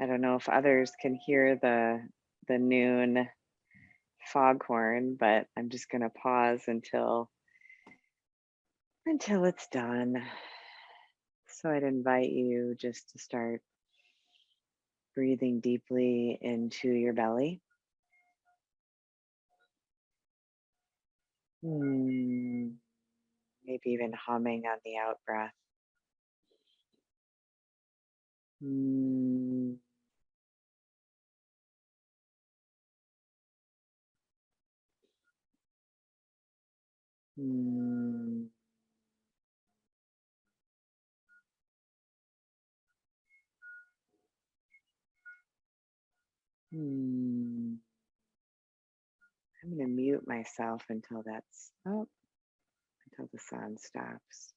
I don't know if others can hear the noon foghorn, but I'm just going to pause until it's done. So I'd invite you just to start breathing deeply into your belly. Hmm, maybe even humming on the out breath. Hmm, hmm, hmm. I'm going to mute myself until the sound stops.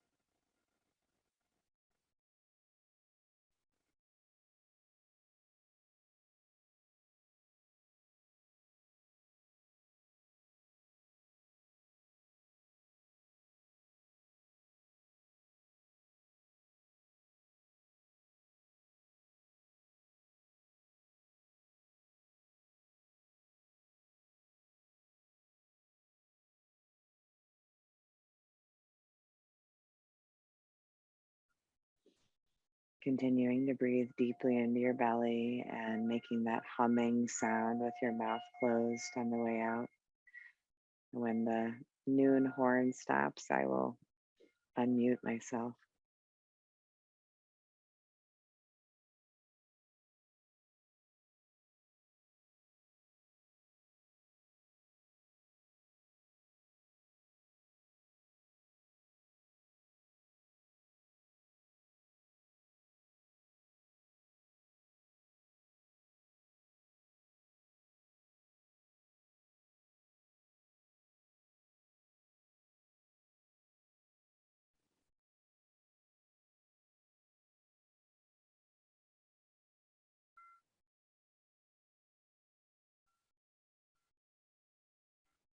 Continuing to breathe deeply into your belly and making that humming sound with your mouth closed on the way out. When the noon horn stops, I will unmute myself.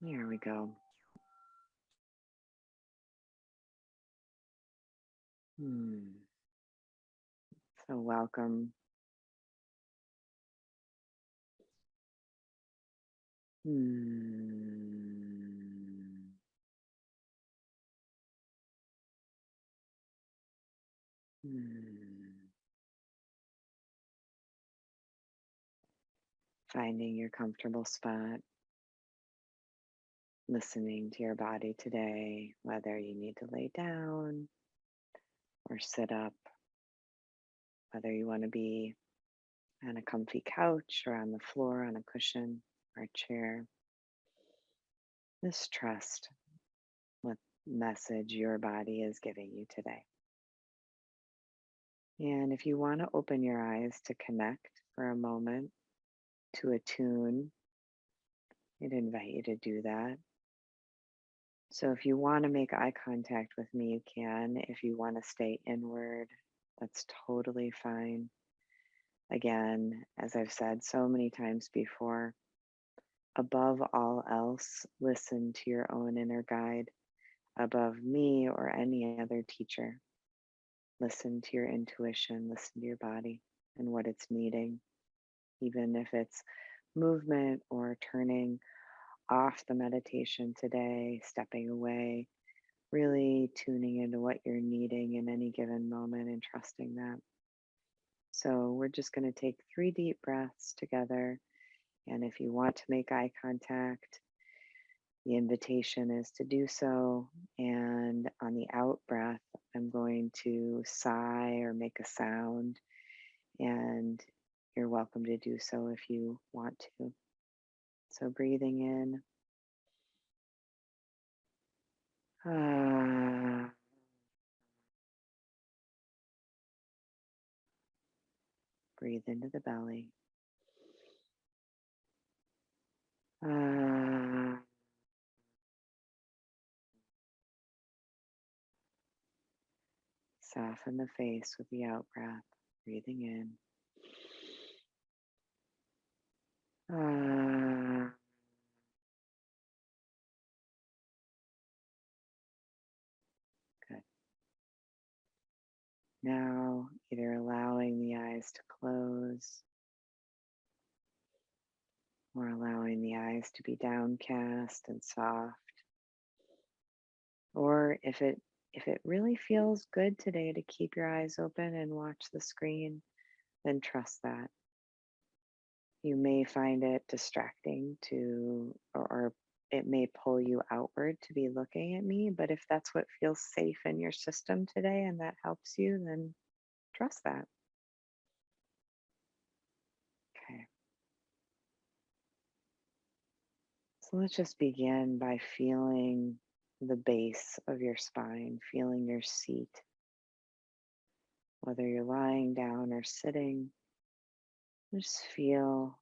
Here we go. Hmm. So welcome. Hmm. Hmm. Finding your comfortable spot, listening to your body today, whether you need to lay down or sit up, whether you want to be on a comfy couch or on the floor on a cushion or a chair. Just trust what message your body is giving you today. And if you want to open your eyes to connect for a moment, to attune, I'd invite you to do that. So if you want to make eye contact with me, you can. If you want to stay inward, that's totally fine. Again, as I've said so many times before, above all else, listen to your own inner guide. Above me or any other teacher, listen to your intuition, listen to your body and what it's needing, even if it's movement or turning off the meditation today, stepping away, really tuning into what you're needing in any given moment and trusting that. So, we're just going to take 3 deep breaths together. And if you want to make eye contact, the invitation is to do so. And on the out breath, I'm going to sigh or make a sound. And you're welcome to do so if you want to. So, breathing in, ah, breathe into the belly. Ah, soften the face with the out breath, breathing in. Ah, good. Now, either allowing the eyes to close or allowing the eyes to be downcast and soft. Or if it really feels good today to keep your eyes open and watch the screen, then trust that. You may find it distracting or it may pull you outward to be looking at me, but if that's what feels safe in your system today and that helps you, then trust that. Okay. So let's just begin by feeling the base of your spine, feeling your seat, whether you're lying down or sitting. Just feel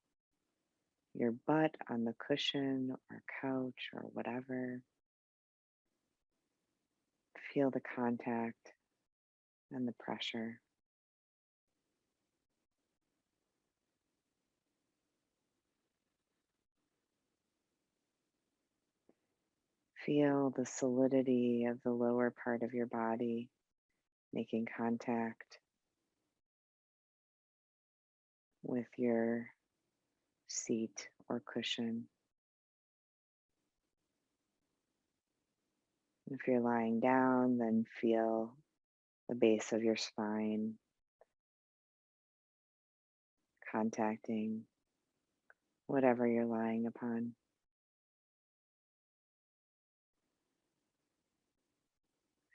your butt on the cushion or couch or whatever. Feel the contact and the pressure. Feel the solidity of the lower part of your body making contact with your seat or cushion. If you're lying down, then feel the base of your spine contacting whatever you're lying upon.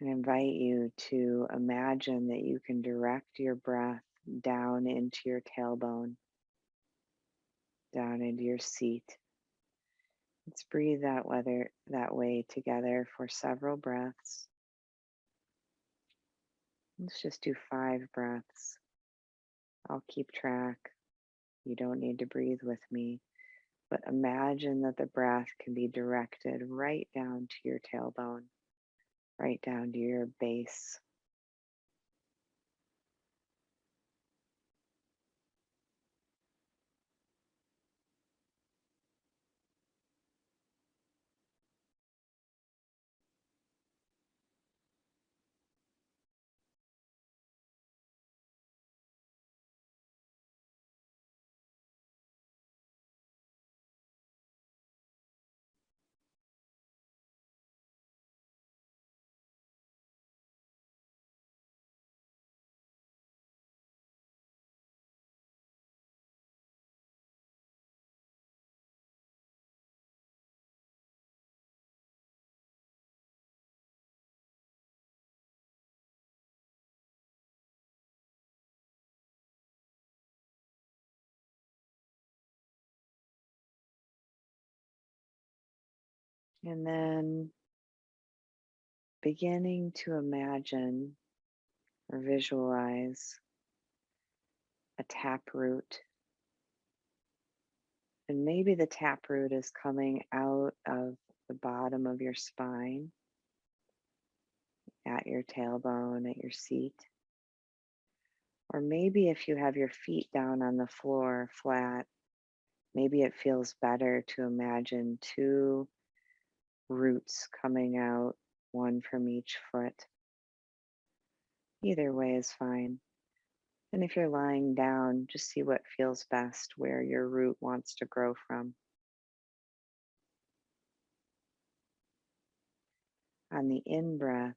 I invite you to imagine that you can direct your breath down into your tailbone, down into your seat. Let's breathe that way together for several breaths. Let's just do 5 breaths. I'll keep track. You don't need to breathe with me, but imagine that the breath can be directed right down to your tailbone, right down to your base. And then beginning to imagine or visualize a taproot. And maybe the taproot is coming out of the bottom of your spine, at your tailbone, at your seat. Or maybe if you have your feet down on the floor flat, maybe it feels better to imagine 2 roots coming out, one from each foot. Either way is fine. And if you're lying down, just see what feels best, where your root wants to grow from. On the in breath,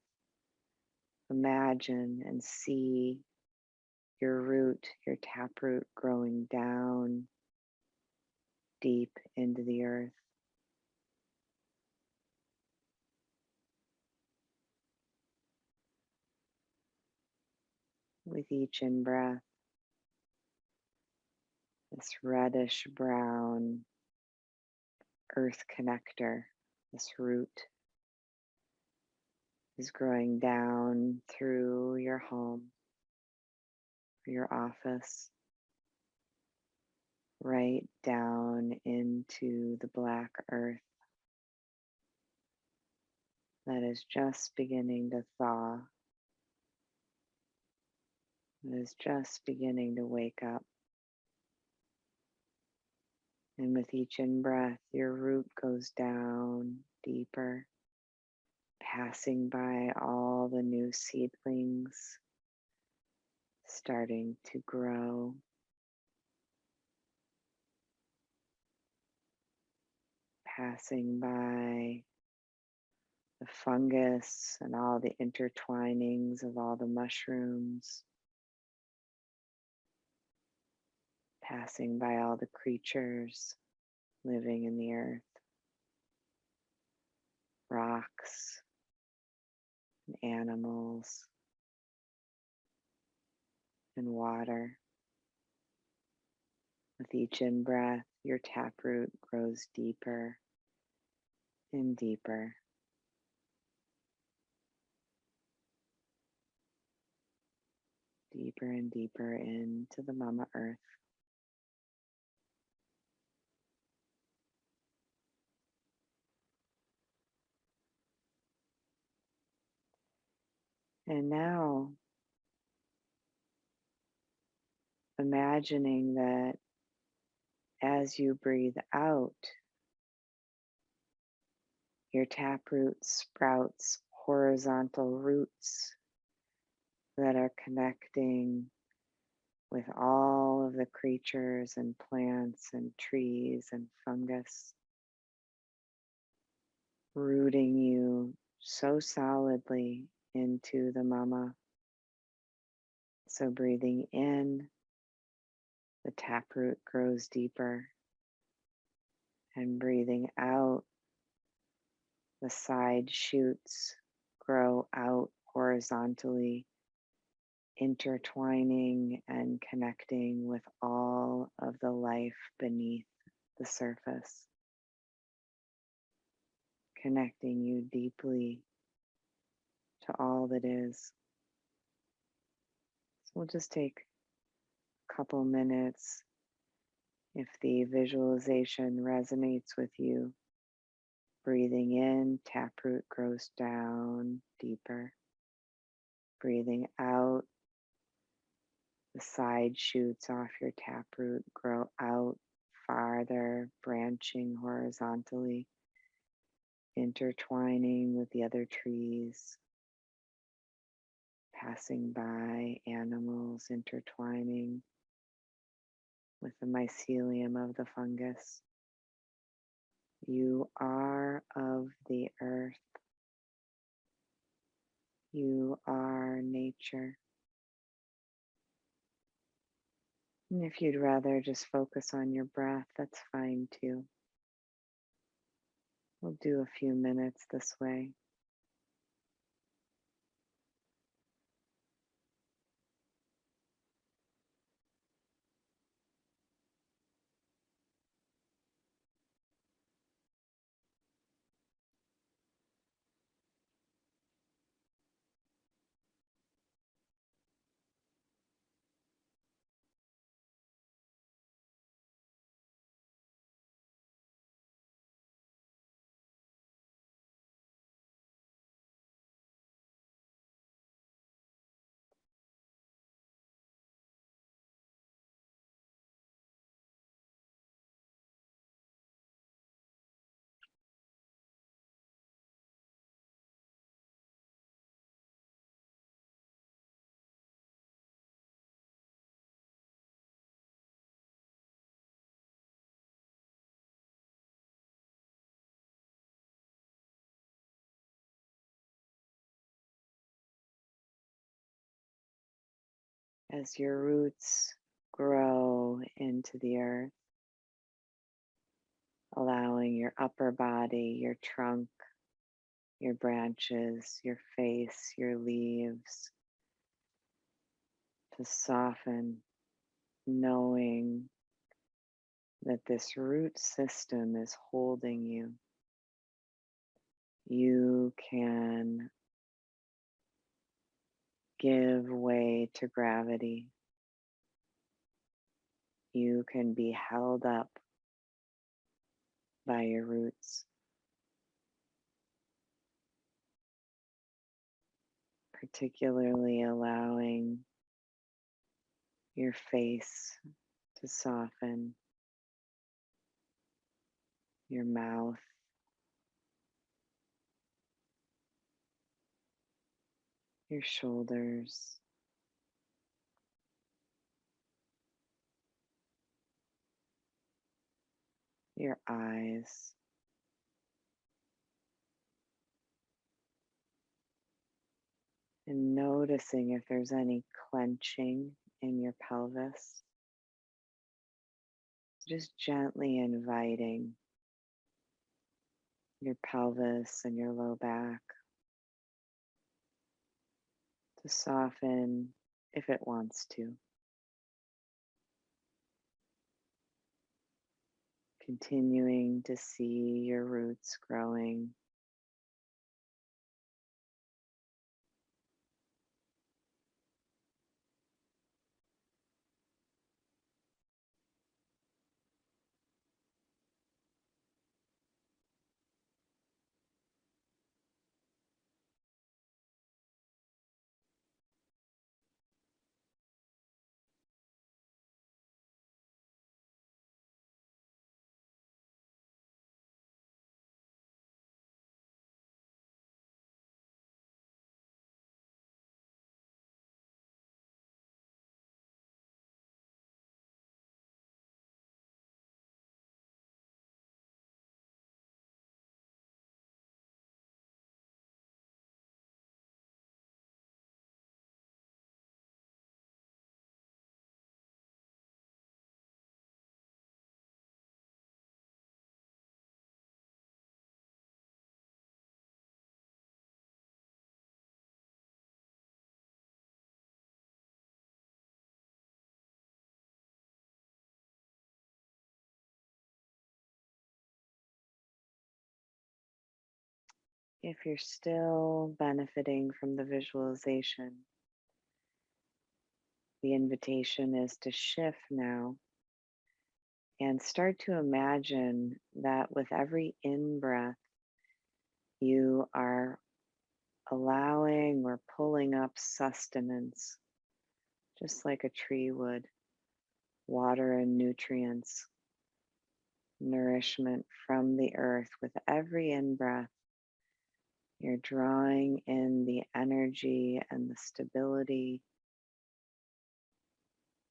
imagine and see your root, your taproot growing down deep into the earth. With each in breath, this reddish brown earth connector, this root is growing down through your home, your office, right down into the black earth that is just beginning to thaw, that is just beginning to wake up. And with each in breath, your root goes down deeper, passing by all the new seedlings, starting to grow. passing by the fungus and all the intertwinings of all the mushrooms, passing by all the creatures living in the earth, rocks and animals and water. With each in-breath, your taproot grows deeper and deeper, deeper and deeper into the Mama Earth. And now, imagining that as you breathe out, your taproot sprouts horizontal roots that are connecting with all of the creatures and plants and trees and fungus, rooting you so solidly into the Mama. So breathing in, the taproot grows deeper, and breathing out, the side shoots grow out horizontally, intertwining and connecting with all of the life beneath the surface, connecting you deeply to all that is. So we'll just take a couple minutes. If the visualization resonates with you, breathing in, taproot grows down deeper. Breathing out, the side shoots off your taproot grow out farther, branching horizontally, intertwining with the other trees, passing by animals, intertwining with the mycelium of the fungus. You are of the earth. You are nature. And if you'd rather just focus on your breath, that's fine too. We'll do a few minutes this way. As your roots grow into the earth, allowing your upper body, your trunk, your branches, your face, your leaves to soften, knowing that this root system is holding you. You can give way to gravity. You can be held up by your roots, particularly allowing your face to soften, your mouth, your shoulders, your eyes, and noticing if there's any clenching in your pelvis. Just gently inviting your pelvis and your low back to soften if it wants to. Continuing to see your roots growing. If you're still benefiting from the visualization, the invitation is to shift now and start to imagine that with every in breath, you are allowing or pulling up sustenance, just like a tree would, water and nutrients, nourishment from the earth. With every in breath, you're drawing in the energy and the stability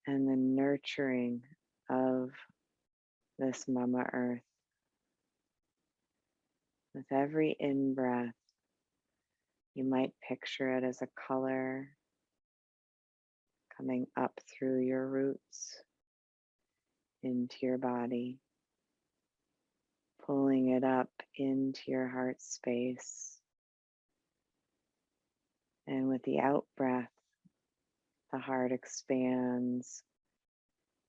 and the nurturing of this Mama Earth. With every in breath, you might picture it as a color coming up through your roots into your body, pulling it up into your heart space. And with the out breath, the heart expands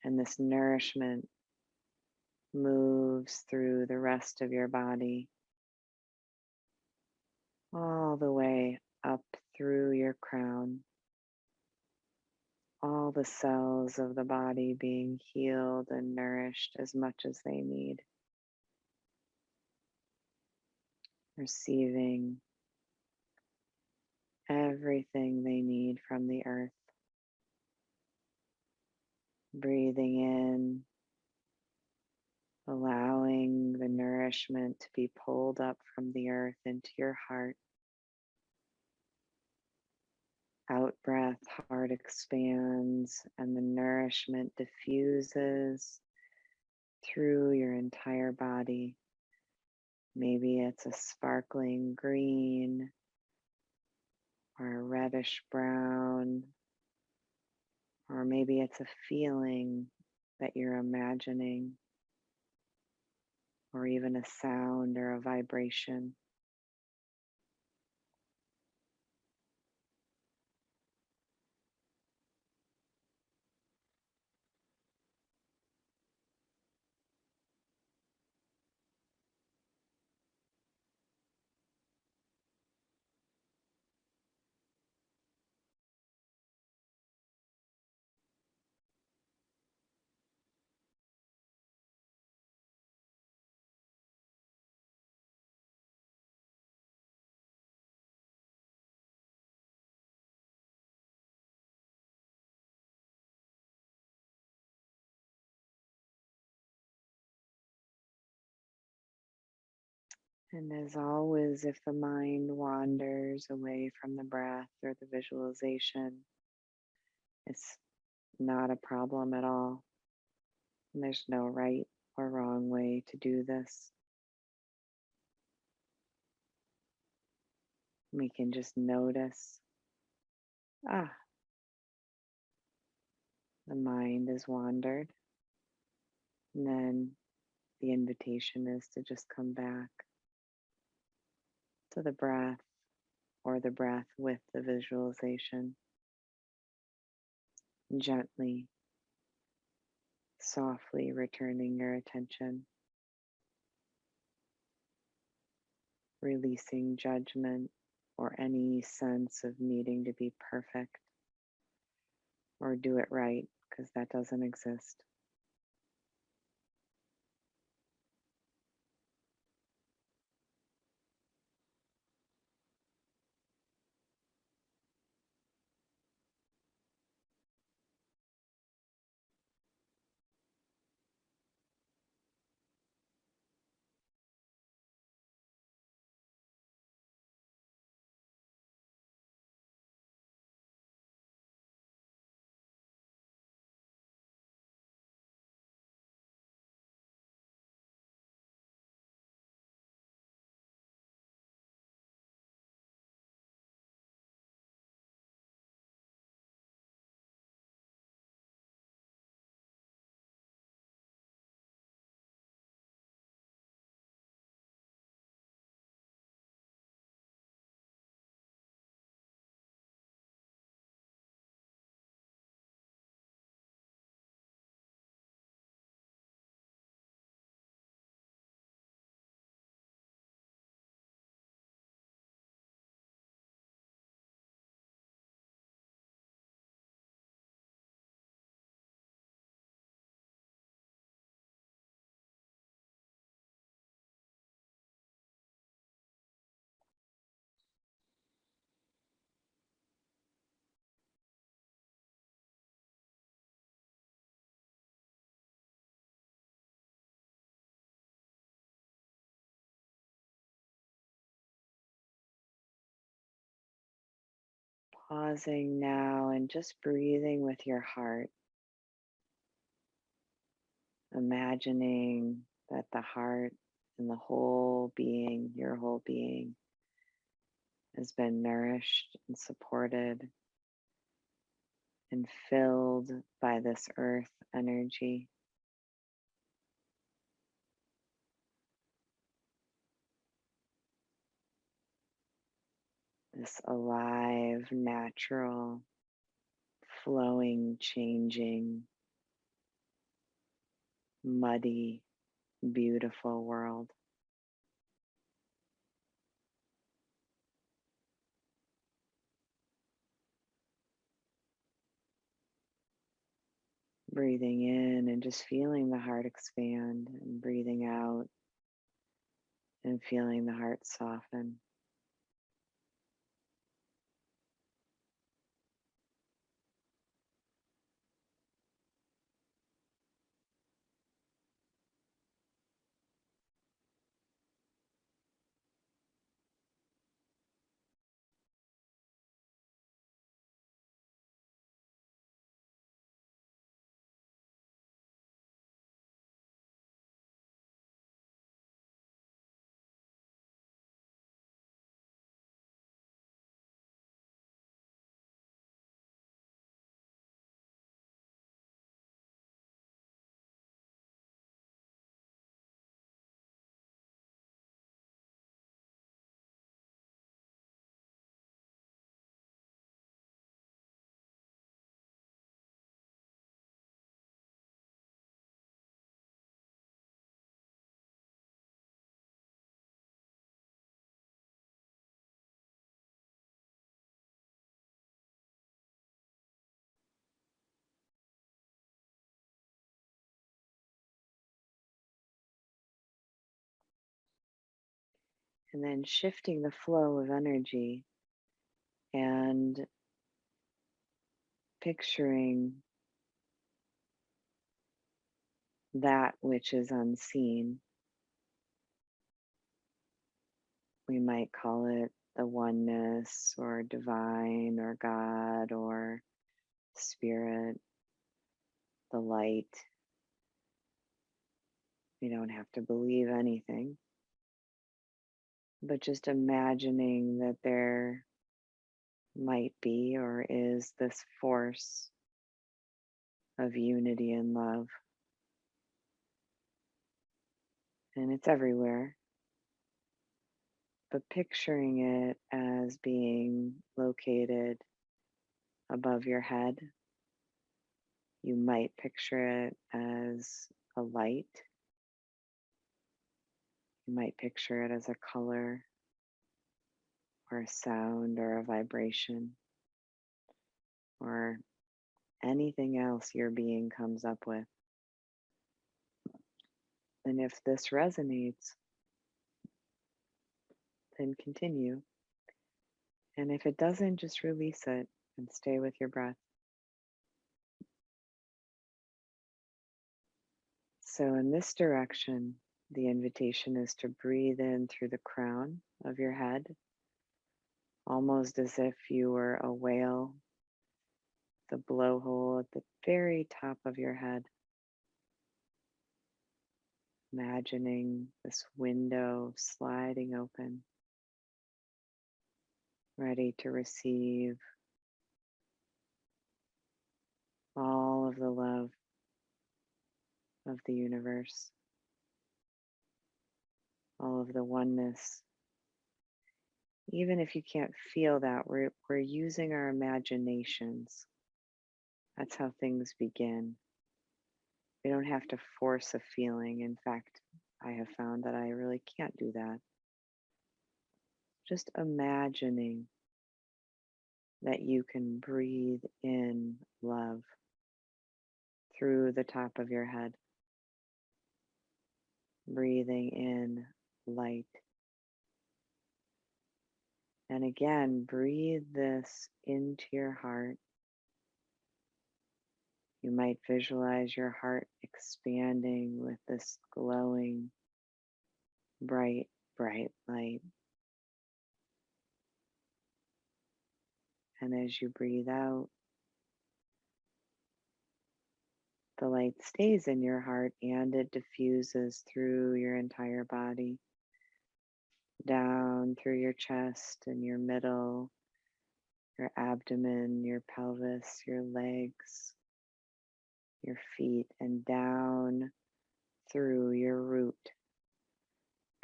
and this nourishment moves through the rest of your body, all the way up through your crown, all the cells of the body being healed and nourished as much as they need, receiving everything they need from the earth, breathing in, allowing the nourishment to be pulled up from the earth into your heart. Out breath, heart expands, and the nourishment diffuses through your entire body. Maybe it's a sparkling green or a reddish brown, or maybe it's a feeling that you're imagining, or even a sound or a vibration. And as always, if the mind wanders away from the breath or the visualization, it's not a problem at all. And there's no right or wrong way to do this. We can just notice Ah, the mind is wandered. And then the invitation is to just come back to the breath or the breath with the visualization, gently, softly returning your attention, releasing judgment or any sense of needing to be perfect or do it right, because that doesn't exist. Pausing now and just breathing with your heart, imagining that the heart and the whole being, your whole being, has been nourished and supported and filled by this earth energy, this alive, natural, flowing, changing, muddy, beautiful world. Breathing in and just feeling the heart expand, and breathing out and feeling the heart soften. And then shifting the flow of energy and picturing that which is unseen. We might call it the oneness or divine or God or spirit, the light. We don't have to believe anything, but just imagining that there might be or is this force of unity and love. And it's everywhere, but picturing it as being located above your head, you might picture it as a light. You might picture it as a color or a sound or a vibration or anything else your being comes up with. And if this resonates, then continue. And if it doesn't, just release it and stay with your breath. So, in this direction, the invitation is to breathe in through the crown of your head, almost as if you were a whale, the blowhole at the very top of your head, imagining this window sliding open, ready to receive all of the love of the universe, all of the oneness. Even if you can't feel that, we're using our imaginations. That's how things begin. We don't have to force a feeling. In fact, I have found that I really can't do that. Just imagining that you can breathe in love through the top of your head, breathing in light. And again, breathe this into your heart. You might visualize your heart expanding with this glowing, bright, bright light. And as you breathe out, the light stays in your heart and it diffuses through your entire body, down through your chest and your middle, your abdomen, your pelvis, your legs, your feet, and down through your root,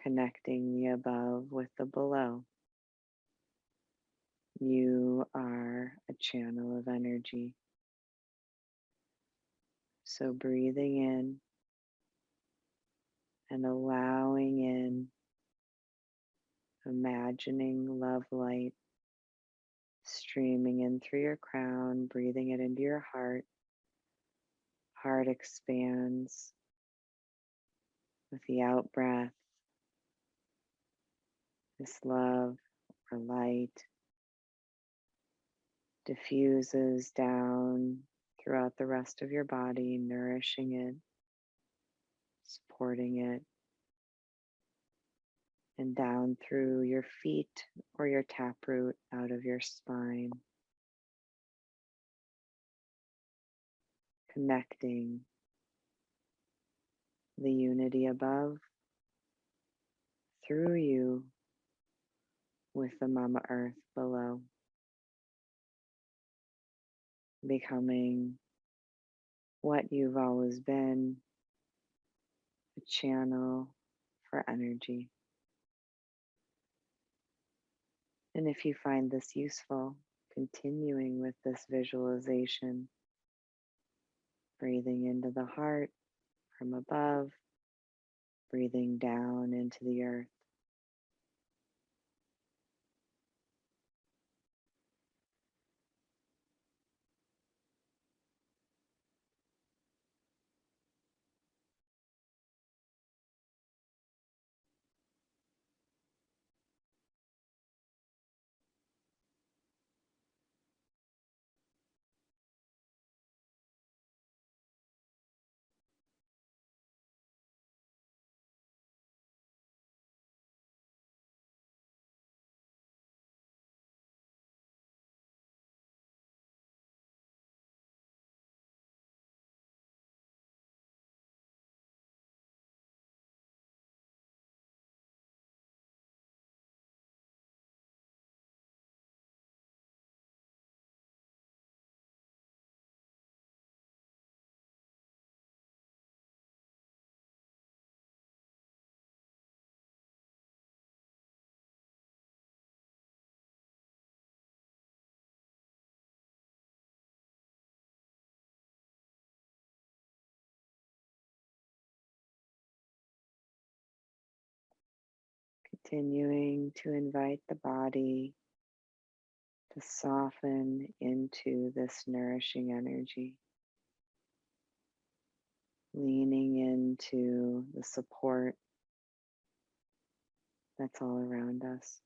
connecting the above with the below. You are a channel of energy. So breathing in and allowing in, imagining love light streaming in through your crown, breathing it into your heart. Heart expands with the out breath. This love or light diffuses down throughout the rest of your body, nourishing it, supporting it, and down through your feet or your taproot out of your spine, connecting the unity above through you with the Mama Earth below, becoming what you've always been, a channel for energy. And if you find this useful, continuing with this visualization, breathing into the heart from above, breathing down into the earth. Continuing to invite the body to soften into this nourishing energy, leaning into the support that's all around us.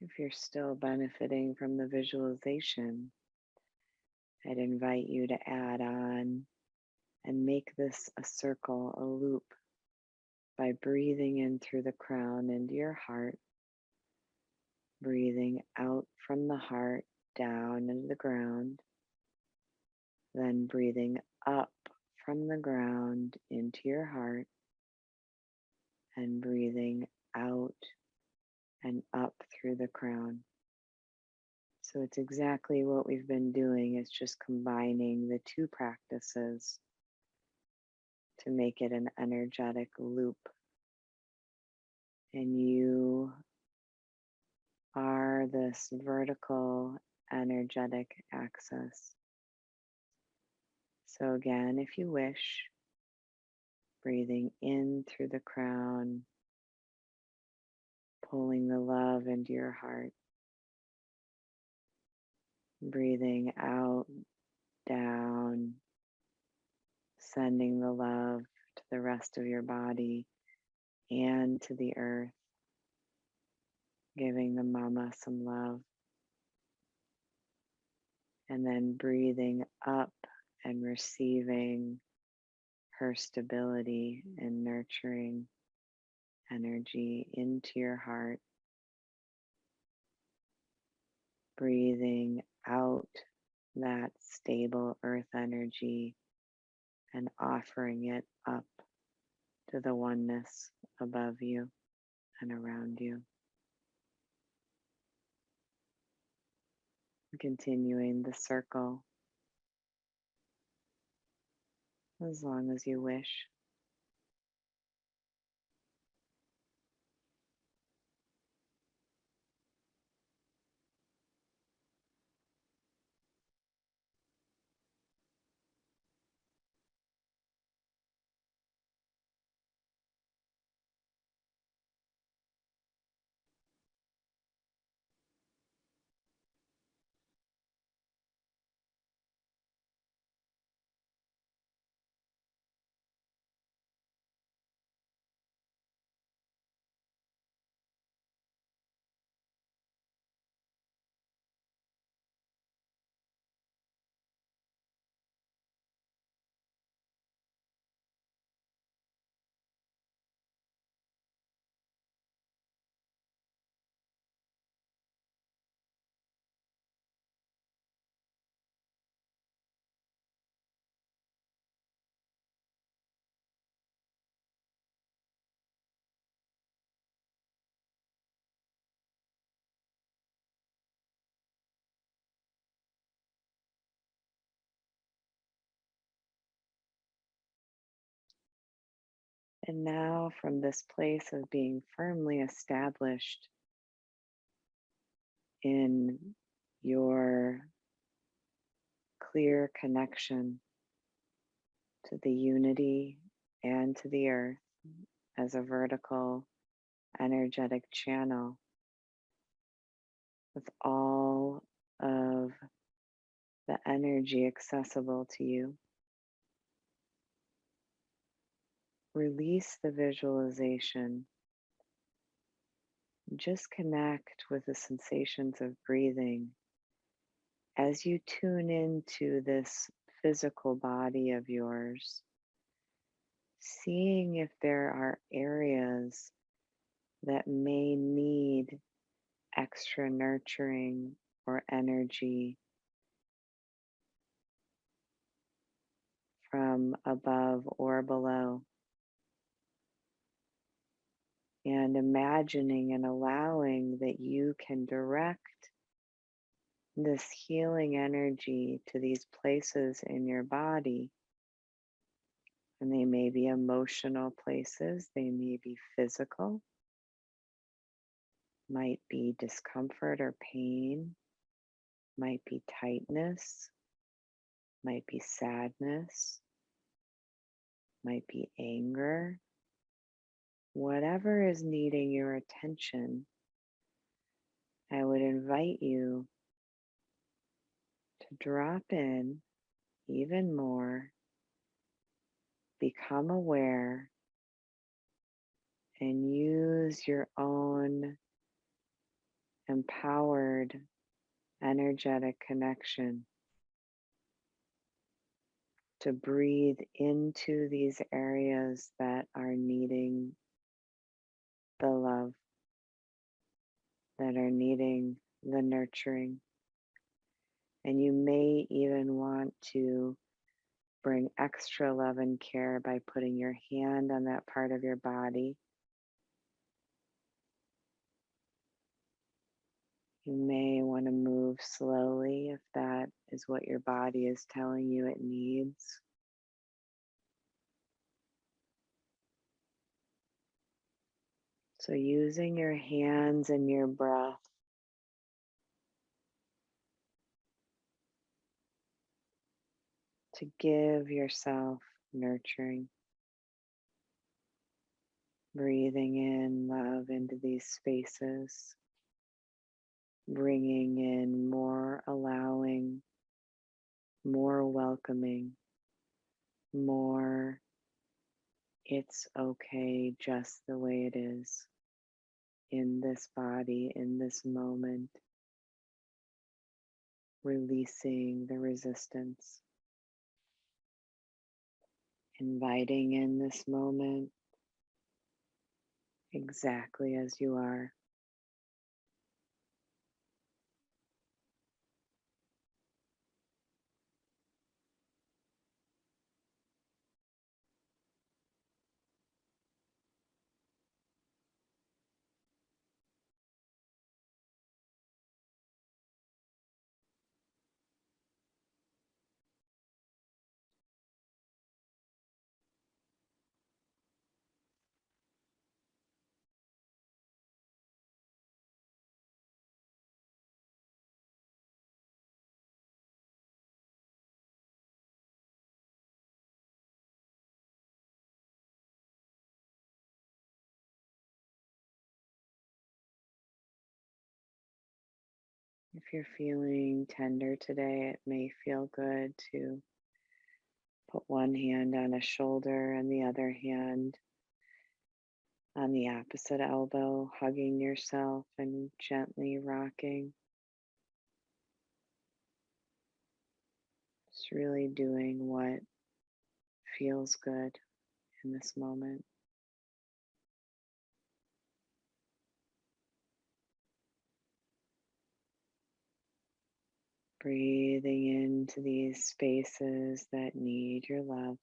If you're still benefiting from the visualization, I'd invite you to add on and make this a circle, a loop, by breathing in through the crown into your heart, breathing out from the heart down into the ground, then breathing up from the ground into your heart and breathing out and up through the crown. So it's exactly what we've been doing, is just combining the two practices to make it an energetic loop. And you are this vertical energetic axis. So again, if you wish, breathing in through the crown, pulling the love into your heart, breathing out, down, sending the love to the rest of your body and to the earth, giving the mama some love, and then breathing up and receiving her stability and nurturing energy into your heart, breathing out that stable earth energy and offering it up to the oneness above you and around you. Continuing the circle as long as you wish. And now, from this place of being firmly established in your clear connection to the unity and to the earth as a vertical energetic channel with all of the energy accessible to you. Release the visualization. Just connect with the sensations of breathing as you tune into this physical body of yours, seeing if there are areas that may need extra nurturing or energy from above or below, and imagining and allowing that you can direct this healing energy to these places in your body. And they may be emotional places, they may be physical, might be discomfort or pain, might be tightness, might be sadness, might be anger. Whatever is needing your attention, I would invite you to drop in even more, become aware, and use your own empowered energetic connection to breathe into these areas that are needing the love, that are needing the nurturing. And you may even want to bring extra love and care by putting your hand on that part of your body. You may want to move slowly if that is what your body is telling you it needs. So, using your hands and your breath to give yourself nurturing, breathing in love into these spaces, bringing in more allowing, more welcoming, more it's okay just the way it is in this body, in this moment, releasing the resistance, inviting in this moment exactly as you are. If you're feeling tender today, it may feel good to put one hand on a shoulder and the other hand on the opposite elbow, hugging yourself and gently rocking. Just really doing what feels good in this moment. Breathing into these spaces that need your love.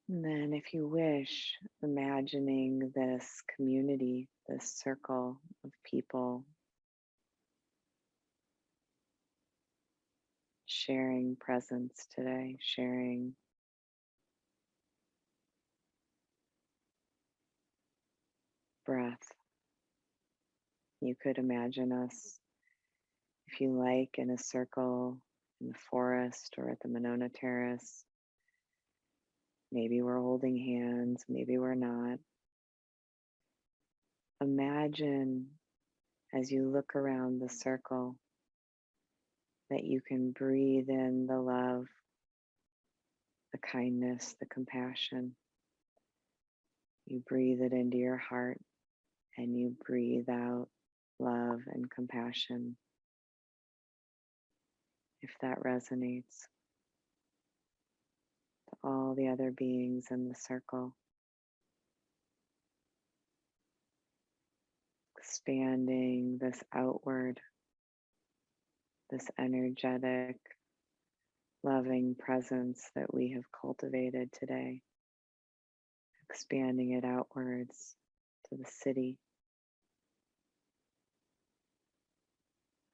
And then, if you wish, imagining this community, this circle of people sharing presence today, sharing breath. You could imagine us, if you like, in a circle in the forest or at the Monona Terrace. Maybe we're holding hands, maybe we're not. Imagine as you look around the circle that you can breathe in the love, the kindness, the compassion. You breathe it into your heart and you breathe out love and compassion, if that resonates, to all the other beings in the circle, expanding this outward, this energetic, loving presence that we have cultivated today, expanding it outwards to the city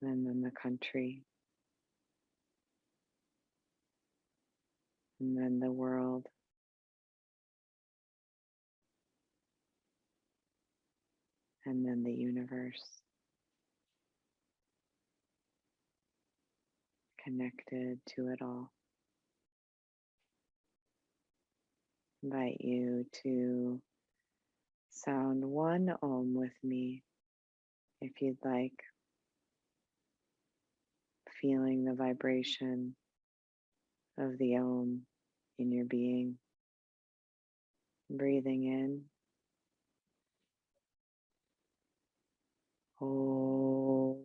and then the country and then the world, and then the universe, connected to it all. Invite you to sound one Om with me if you'd like, feeling the vibration of the Om in your being. Breathing in. Om.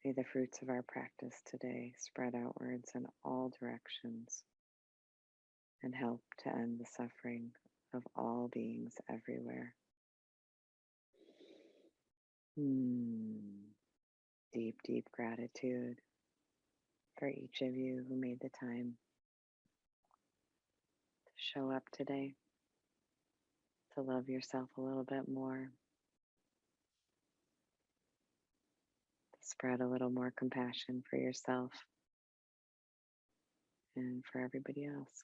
May the fruits of our practice today spread outwards in all directions and help to end the suffering of all beings everywhere. Deep, deep gratitude for each of you who made the time to show up today, to love yourself a little bit more, to spread a little more compassion for yourself and for everybody else.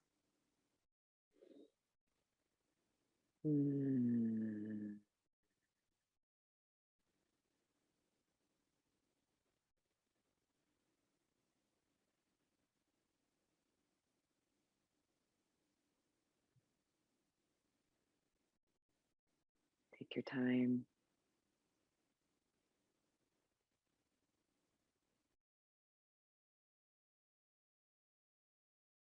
Take your time